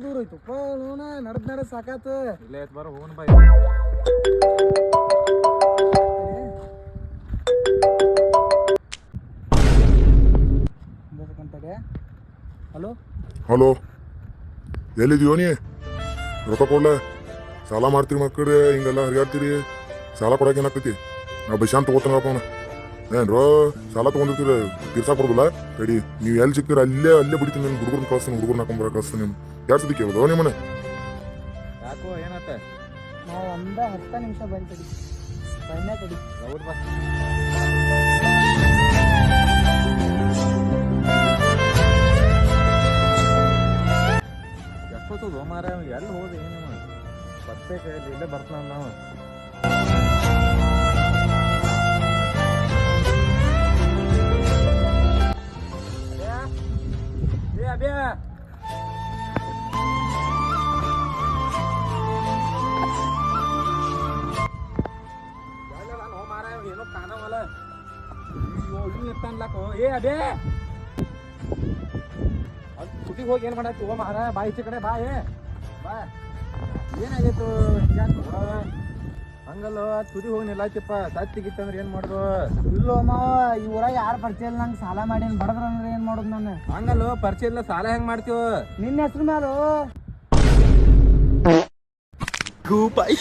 ದೂರ ಐತಪ್ಪ ನೋನ ನಡ್ದ್ ಸಾಕಾತ. ಇಲ್ಲೇ ಐತ್ ಬರ ಹೋಗೋಣ ಬಾ. ಹಲೋ ಹಲೋ, ಎಲ್ಲಿದೀವೋ ನೀ? ರೊಕ್ಕ ಕೊಡ್ಲ? ಸಾಲ ಮಾಡ್ತೀರಿ ಮಕ್ಕಳು ಹಿಂಗೆಲ್ಲ ಹರಿಯಾಡ್ತೀರಿ. ಸಾಲ ಕೊಡಕ್ಕೆ ಏನಾಗ್ತೈತಿ? ನಾವು ಬೈಶಾನ್ ತಗೋತಾನಪ್ಪ ಅವನ. ಏನ್ರೋ ಸಾಲ ತೊಗೊಂಡಿರ್ತೀರಿ ತೀರ್ಸಾಕ್ ಬರೋದಿಲ್ಲ. ತಡಿ, ನೀವು ಎಲ್ಲಿ ಸಿಗ್ತೀರ ಅಲ್ಲೇ ಬಿಡ್ತೀನಿ. ನಿಮ್ಮ ಹುಡುಗರನ್ನ ಕಳಿಸ್ತೀನಿ, ಹುಡುಗರನ್ನ ಹಾಕೊಂಬರ ಕಳಿಸ್ತೀನಿ. ನೀವು ಯಾರು ಸುದ್ದಿ ಕೇಳೋದು ನಿಮ್ಮನೆ? ಯಾಕೋ ಏನಾತ? ನಾವು 10 ನಿಮಿಷ ಬಂದ್ತಡಿ ಬನ್ನೇ ತಡಿ. ಹೌದು ಬಾ. ಎಷ್ಟೊತ್ತದು ಮಾರ ಎಲ್ಲಿ ಹೋದ ಏನು ಬರ್ಬೇಕು ಇಲ್ಲೇ ಬರ್ತಾನ ನಾವು. ಅಬ್ಯಾ ಮಾರ ಏನೋ ಕಾಣವಲ್ಲ. ಇರ್ತಾನ್ಲಾಕೋ. ಅಬ್ಯಾ ಸುಟಿಗೆ ಹೋಗಿ ಏನ್ ಮಾಡಾಕ್ತಿ? ಓ ಮಾರ ಬಾ ಈಚೆ ಕಡೆ ಬಾ. ಬಾ ಏನಾಗೈತು? ಹಂಗಲ್ಲ ತುದಿ ಹೋಗಿ ನಿಲ್ಲಾಯ್ತಿಪ್ಪ. ಸತ್ತಿಗಿತ್ತಂದ್ರೆ ಏನ್ ಮಾಡುದು? ಇಲ್ಲೋ ಮಾವ, ಈ ಊರಾಗ ಯಾರು ಪರಿಚಯ ಇಲ್ಲ. ನಂಗೆ ಸಾಲ ಮಾಡೇನ್ ಬಡದ್ರ ಅಂದ್ರೆ ಏನ್ ಮಾಡೋದು ನಾನು? ಹಂಗಲ್ಲ ಪರಿಚಯ ಇಲ್ಲ ಸಾಲ ಹೆಂಗ್ ಮಾಡ್ತೀವ? ನಿನ್ನ ಹೆಸರು ಮ್ಯಾಲು ಗೂಪಾಯಿ